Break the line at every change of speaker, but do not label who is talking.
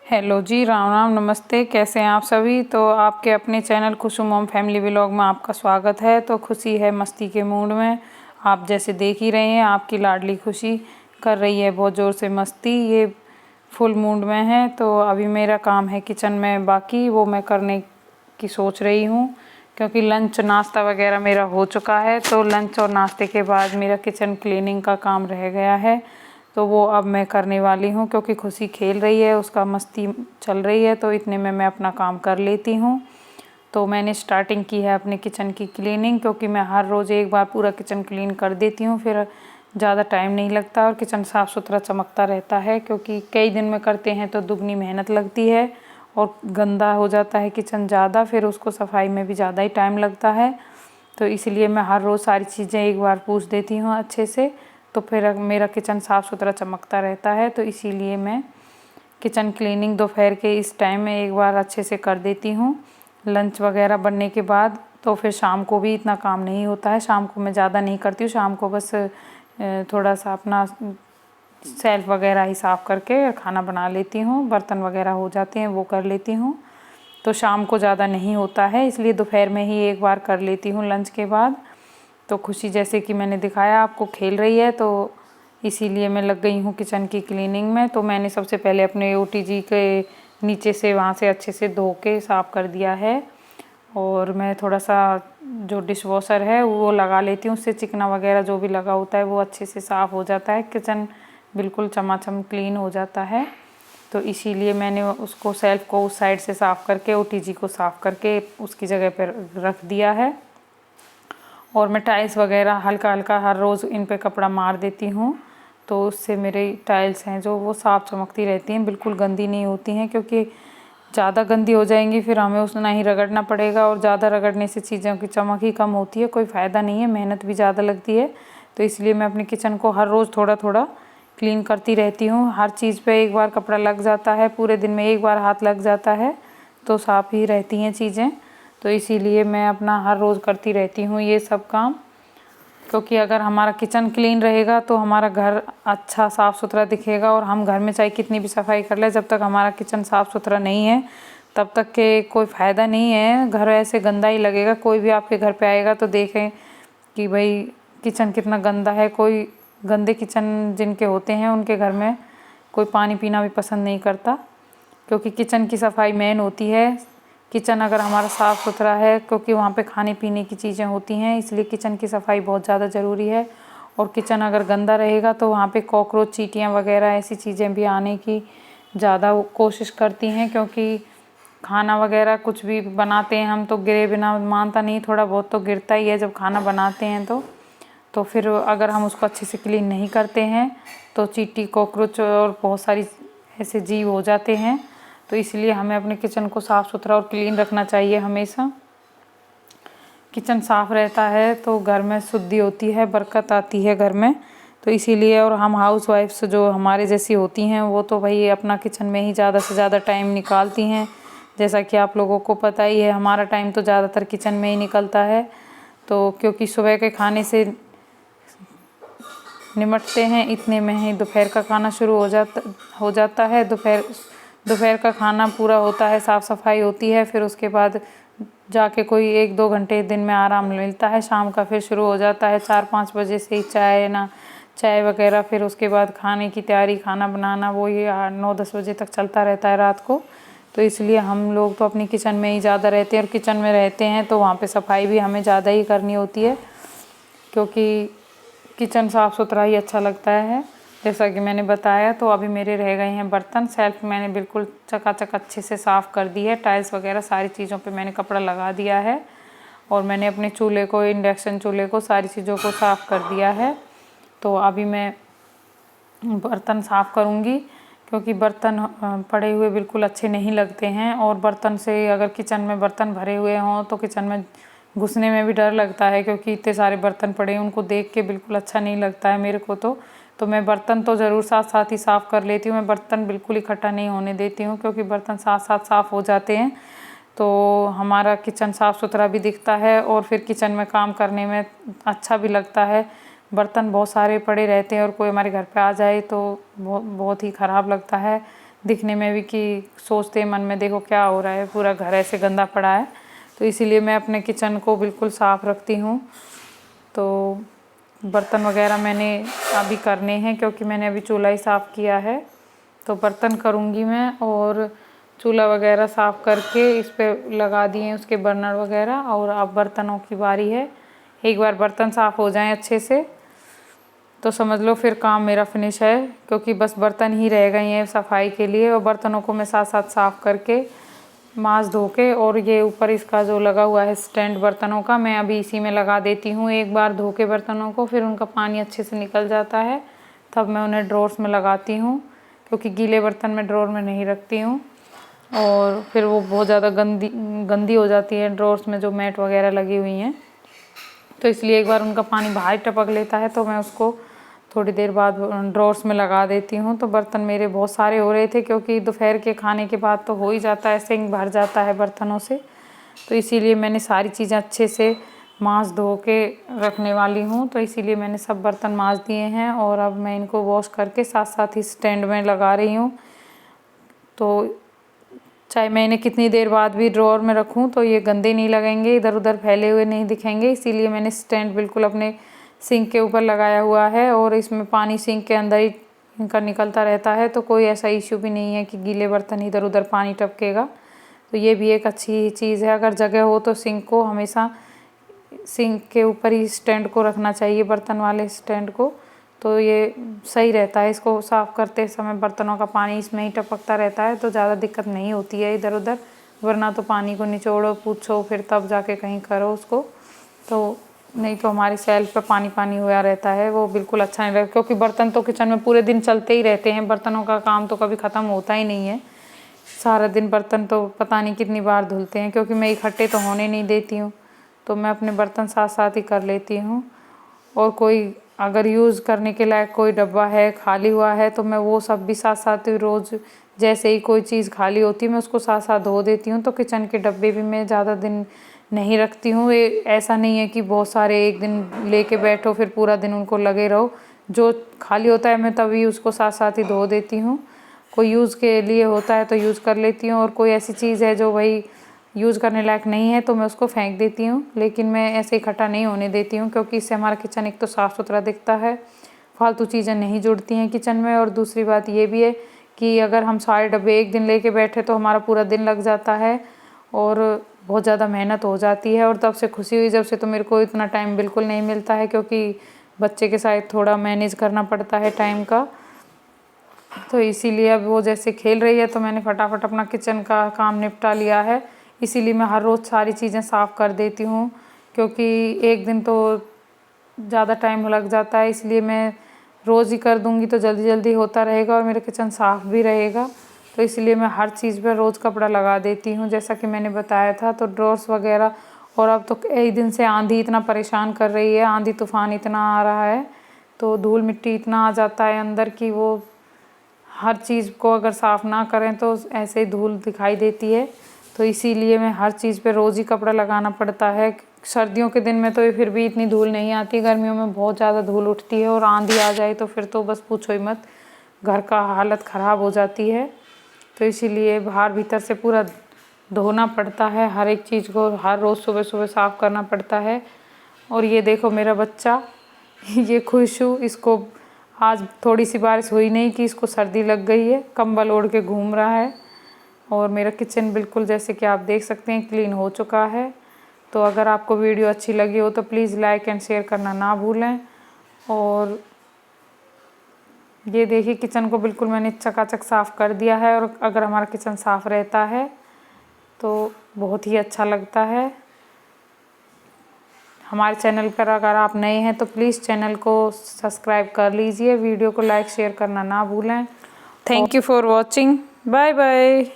Hello जी, राम राम, नमस्ते। कैसे हैं आप सभी। तो आपके अपने चैनल खुशू मॉम फैमिली व्लॉग में आपका स्वागत है। तो खुशी है मस्ती के मूड में। आप जैसे देख ही रहे हैं, आपकी लाडली खुशी कर रही है बहुत ज़ोर से मस्ती। ये फुल मूड में है। तो अभी मेरा काम है किचन में, बाकी वो मैं करने की सोच रही हूँ, क्योंकि लंच नाश्ता वगैरह मेरा हो चुका है। तो लंच और नाश्ते के बाद मेरा किचन क्लीनिंग का काम रह गया है, तो वो अब मैं करने वाली हूँ। क्योंकि खुशी खेल रही है, उसका मस्ती चल रही है, तो इतने में मैं अपना काम कर लेती हूँ। तो मैंने स्टार्टिंग की है अपने किचन की क्लीनिंग, क्योंकि मैं हर रोज़ एक बार पूरा किचन क्लीन कर देती हूँ, फिर ज़्यादा टाइम नहीं लगता और किचन साफ़ सुथरा चमकता रहता है। क्योंकि कई दिन में करते हैं तो दुगनी मेहनत लगती है और गंदा हो जाता है किचन ज़्यादा, फिर उसको सफाई में भी ज़्यादा ही टाइम लगता है। तो इसलिए मैं हर रोज़ सारी चीज़ें एक बार पूछ देती हूँ अच्छे से, तो फिर मेरा किचन साफ़ सुथरा चमकता रहता है। तो इसीलिए मैं किचन क्लीनिंग दोपहर के इस टाइम में एक बार अच्छे से कर देती हूँ, लंच वगैरह बनने के बाद। तो फिर शाम को भी इतना काम नहीं होता है, शाम को मैं ज़्यादा नहीं करती हूँ। शाम को बस थोड़ा सा अपना सेल्फ वगैरह ही साफ़ करके खाना बना लेती हूँ, बर्तन वगैरह हो जाते हैं वो कर लेती हूँ। तो शाम को ज़्यादा नहीं होता है, इसलिए दोपहर में ही एक बार कर लेती हूँ लंच के बाद। तो खुशी जैसे कि मैंने दिखाया आपको खेल रही है, तो इसीलिए मैं लग गई हूँ किचन की क्लीनिंग में। तो मैंने सबसे पहले अपने ओटीजी के नीचे से वहाँ से अच्छे से धो के साफ़ कर दिया है, और मैं थोड़ा सा जो डिश वॉशर है वो लगा लेती हूँ, उससे चिकना वगैरह जो भी लगा होता है वो अच्छे से साफ़ हो जाता है, किचन बिल्कुल चमाचम क्लीन हो जाता है। तो इसीलिए मैंने उसको सेल्फ को उस साइड से साफ़ करके ओटीजी को साफ़ करके उसकी जगह पर रख दिया है। और मैं टाइल्स वगैरह हल्का हल्का हर रोज़ इन पे कपड़ा मार देती हूँ, तो उससे मेरे टाइल्स हैं जो वो साफ़ चमकती रहती हैं, बिल्कुल गंदी नहीं होती हैं। क्योंकि ज़्यादा गंदी हो जाएंगी फिर हमें उतना ही रगड़ना पड़ेगा, और ज़्यादा रगड़ने से चीज़ों की चमक ही कम होती है, कोई फ़ायदा नहीं है, मेहनत भी ज़्यादा लगती है। तो इसलिए मैं अपने किचन को हर रोज़ थोड़ा थोड़ा क्लीन करती रहती हूँ। हर चीज़ पे एक बार कपड़ा लग जाता है, पूरे दिन में एक बार हाथ लग जाता है, तो साफ़ ही रहती हैं चीज़ें। तो इसीलिए मैं अपना हर रोज़ करती रहती हूँ ये सब काम। क्योंकि अगर हमारा किचन क्लीन रहेगा तो हमारा घर अच्छा साफ़ सुथरा दिखेगा, और हम घर में चाहे कितनी भी सफाई कर ले, जब तक हमारा किचन साफ़ सुथरा नहीं है तब तक के कोई फ़ायदा नहीं है, घर ऐसे गंदा ही लगेगा। कोई भी आपके घर पे आएगा तो देखें कि भाई किचन कितना गंदा है। कोई गंदे किचन जिनके होते हैं उनके घर में कोई पानी पीना भी पसंद नहीं करता, क्योंकि किचन की सफाई मेन होती है। किचन अगर हमारा साफ़ सुथरा है, क्योंकि वहाँ पे खाने पीने की चीज़ें होती हैं, इसलिए किचन की सफाई बहुत ज़्यादा ज़रूरी है। और किचन अगर गंदा रहेगा तो वहाँ पे कॉकरोच, चींटियाँ वगैरह ऐसी चीज़ें भी आने की ज़्यादा कोशिश करती हैं। क्योंकि खाना वगैरह कुछ भी बनाते हैं हम, तो गिरे बिना मानता नहीं, थोड़ा बहुत तो गिरता ही है जब खाना बनाते हैं। तो फिर अगर हम उसको अच्छे से क्लीन नहीं करते हैं तो चींटी, कॉकरोच और बहुत सारी ऐसे जीव हो जाते हैं। तो इसलिए हमें अपने किचन को साफ़ सुथरा और क्लीन रखना चाहिए हमेशा। किचन साफ़ रहता है तो घर में शुद्धि होती है, बरकत आती है घर में। तो इसीलिए, और हम हाउस वाइफ्स जो हमारे जैसी होती हैं वो तो भाई अपना किचन में ही ज़्यादा से ज़्यादा टाइम निकालती हैं। जैसा कि आप लोगों को पता ही है, हमारा टाइम तो ज़्यादातर किचन में ही निकलता है। तो क्योंकि सुबह के खाने से निमटते हैं, इतने में ही दोपहर का खाना शुरू हो जाता है। दोपहर का खाना पूरा होता है, साफ़ सफाई होती है, फिर उसके बाद जाके कोई 1-2 घंटे दिन में आराम मिलता है। शाम का फिर शुरू हो जाता है 4-5 बजे से ही चाय वगैरह, फिर उसके बाद खाने की तैयारी, खाना बनाना, वो ये 9-10 बजे तक चलता रहता है रात को। तो इसलिए हम लोग तो अपनी किचन में ही ज़्यादा रहते हैं, और किचन में रहते हैं तो वहाँ पे सफाई भी हमें ज़्यादा ही करनी होती है, क्योंकि किचन साफ़ सुथरा ही अच्छा लगता है। जैसा कि मैंने बताया, तो अभी मेरे रह गए हैं बर्तन। सेल्फ मैंने बिल्कुल चकाचक अच्छे से साफ़ कर दी है, टाइल्स वगैरह सारी चीज़ों पे मैंने कपड़ा लगा दिया है, और मैंने अपने चूल्हे को, इंडक्शन चूल्हे को, सारी चीज़ों को साफ़ कर दिया है। तो अभी मैं बर्तन साफ़ करूँगी, क्योंकि बर्तन पड़े हुए बिल्कुल अच्छे नहीं लगते हैं। और बर्तन से, अगर किचन में बर्तन भरे हुए हों तो किचन में घुसने में भी डर लगता है, क्योंकि इतने सारे बर्तन पड़े हैं, उनको देख के बिल्कुल अच्छा नहीं लगता है मेरे को। तो मैं बर्तन तो ज़रूर साथ साथ ही साफ़ कर लेती हूँ। मैं बर्तन बिल्कुल इकट्ठा नहीं होने देती हूँ, क्योंकि बर्तन साथ साथ साफ़ हो जाते हैं तो हमारा किचन साफ़ सुथरा भी दिखता है, और फिर किचन में काम करने में अच्छा भी लगता है। बर्तन बहुत सारे पड़े रहते हैं और कोई हमारे घर पे आ जाए तो बहुत ही ख़राब लगता है। दिखने में भी कि सोचते मन में देखो क्या हो रहा है, पूरा घर ऐसे गंदा पड़ा है। तो इसीलिए मैं अपने किचन को बिल्कुल साफ़ रखती हूँ। तो बर्तन वगैरह मैंने अभी करने हैं क्योंकि मैंने अभी चूल्हा ही साफ़ किया है। तो बर्तन करूँगी मैं, और चूल्हा वगैरह साफ़ करके इस पे लगा दिए उसके बर्नर वगैरह, और अब बर्तनों की बारी है। एक बार बर्तन साफ़ हो जाएं अच्छे से तो समझ लो फिर काम मेरा फिनिश है, क्योंकि बस बर्तन ही रह गए हैं सफाई के लिए। और बर्तनों को मैं साथ साथ साफ़ करके मांज धो के, और ये ऊपर इसका जो लगा हुआ है स्टैंड बर्तनों का, मैं अभी इसी में लगा देती हूँ। एक बार धो के बर्तनों को फिर उनका पानी अच्छे से निकल जाता है, तब मैं उन्हें ड्रॉर्स में लगाती हूँ, क्योंकि गीले बर्तन में ड्रॉर में नहीं रखती हूँ और फिर वो बहुत ज़्यादा गंदी हो जाती है ड्रॉर्स में जो मैट वगैरह लगी हुई हैं। तो इसलिए एक बार उनका पानी बाहर टपक लेता है तो मैं उसको थोड़ी देर बाद ड्रॉर्स में लगा देती हूँ। तो बर्तन मेरे बहुत सारे हो रहे थे, क्योंकि दोपहर के खाने के बाद तो हो ही जाता है, सिंक भर जाता है बर्तनों से। तो इसीलिए मैंने सारी चीज़ें अच्छे से मांज धो के रखने वाली हूँ। तो इसीलिए मैंने सब बर्तन मांज दिए हैं, और अब मैं इनको वॉश करके साथ साथ ही स्टैंड में लगा रही हूँ। तो चाहे मैं इन्हें कितनी देर बाद भी ड्रॉअर में रखूँ तो ये गंदे नहीं लगेंगे, इधर उधर फैले हुए नहीं दिखेंगे। इसीलिए मैंने स्टैंड बिल्कुल अपने सिंक के ऊपर लगाया हुआ है, और इसमें पानी सिंक के अंदर ही इनका निकलता रहता है। तो कोई ऐसा इश्यू भी नहीं है कि गीले बर्तन इधर उधर पानी टपकेगा। तो ये भी एक अच्छी चीज़ है। अगर जगह हो तो सिंक को हमेशा सिंक के ऊपर ही स्टैंड को रखना चाहिए, बर्तन वाले स्टैंड को। तो ये सही रहता है, इसको साफ़ करते समय बर्तनों का पानी इसमें ही टपकता रहता है, तो ज़्यादा दिक्कत नहीं होती है इधर उधर। वरना तो पानी को निचोड़ो पूछो फिर तब जाके कहीं करो उसको, तो नहीं तो हमारी सेल्फ पे पानी पानी हुआ रहता है, वो बिल्कुल अच्छा नहीं लगता। क्योंकि बर्तन तो किचन में पूरे दिन चलते ही रहते हैं, बर्तनों का काम तो कभी ख़त्म होता ही नहीं है। सारा दिन बर्तन तो पता नहीं कितनी बार धुलते हैं, क्योंकि मैं इकट्ठे तो होने नहीं देती हूँ। तो मैं अपने बर्तन साथ साथ ही कर लेती हूँ। और कोई अगर यूज़ करने के लायक कोई डब्बा है खाली हुआ है तो मैं वो सब भी साथ साथ ही रोज़ जैसे ही कोई चीज़ खाली होती है मैं उसको साथ साथ धो देती हूँ। तो किचन के डब्बे भी मैं ज़्यादा दिन नहीं रखती हूँ। ऐसा नहीं है कि बहुत सारे एक दिन लेके बैठो फिर पूरा दिन उनको लगे रहो। जो खाली होता है मैं तभी उसको साथ साथ ही धो देती हूँ। कोई यूज़ के लिए होता है तो यूज़ कर लेती हूँ, और कोई ऐसी चीज़ है जो वही यूज़ करने लायक नहीं है तो मैं उसको फेंक देती हूँ। लेकिन मैं ऐसे इकट्ठा नहीं होने देती हूँ, क्योंकि इससे हमारा किचन एक तो साफ़ सुथरा दिखता है, फालतू चीज़ें नहीं जुड़ती हैं किचन में। और दूसरी बात ये भी है कि अगर हम सारे डब्बे एक दिन लेके बैठे तो हमारा पूरा दिन लग जाता है और बहुत ज़्यादा मेहनत हो जाती है। और तब से खुशी हुई जब से तो मेरे को इतना टाइम बिल्कुल नहीं मिलता है, क्योंकि बच्चे के साथ थोड़ा मैनेज करना पड़ता है टाइम का। तो इसीलिए अब वो जैसे खेल रही है तो मैंने फटाफट अपना किचन का काम निपटा लिया है। इसीलिए मैं हर रोज़ सारी चीज़ें साफ़ कर देती हूँ, क्योंकि एक दिन तो ज़्यादा टाइम लग जाता है। इसलिए मैं रोज़ ही कर दूँगी तो जल्दी जल्दी होता रहेगा और मेरा किचन साफ़ भी रहेगा। तो इसलिए मैं हर चीज़ पर रोज़ कपड़ा लगा देती हूँ, जैसा कि मैंने बताया था। तो ड्रॉर्स वगैरह, और अब तो कई दिन से आंधी इतना परेशान कर रही है, आंधी तूफ़ान इतना आ रहा है तो धूल मिट्टी इतना आ जाता है अंदर की वो हर चीज़ को अगर साफ़ ना करें तो ऐसे ही धूल दिखाई देती है। तो इसीलिए मैं हर चीज़ पे रोज़ ही कपड़ा लगाना पड़ता है। सर्दियों के दिन में तो फिर भी इतनी धूल नहीं आती, गर्मियों में बहुत ज़्यादा धूल उठती है और आंधी आ जाए तो फिर तो बस पूछो ही मत, घर का हालत ख़राब हो जाती है। तो इसीलिए बाहर भीतर से पूरा धोना पड़ता है, हर एक चीज़ को हर रोज़ सुबह सुबह साफ़ करना पड़ता है। और ये देखो मेरा बच्चा ये खुशू, इसको आज थोड़ी सी बारिश हुई नहीं कि इसको सर्दी लग गई है, कंबल ओढ़ के घूम रहा है। और मेरा किचन बिल्कुल जैसे कि आप देख सकते हैं क्लीन हो चुका है। तो अगर आपको वीडियो अच्छी लगी हो तो प्लीज़ लाइक एंड शेयर करना ना भूलें। और ये देखिए किचन को बिल्कुल मैंने चकाचक साफ़ कर दिया है, और अगर हमारा किचन साफ़ रहता है तो बहुत ही अच्छा लगता है। हमारे चैनल पर अगर आप नए हैं तो प्लीज़ चैनल को सब्सक्राइब कर लीजिए, वीडियो को लाइक शेयर करना ना भूलें। Thank you for watching, bye bye.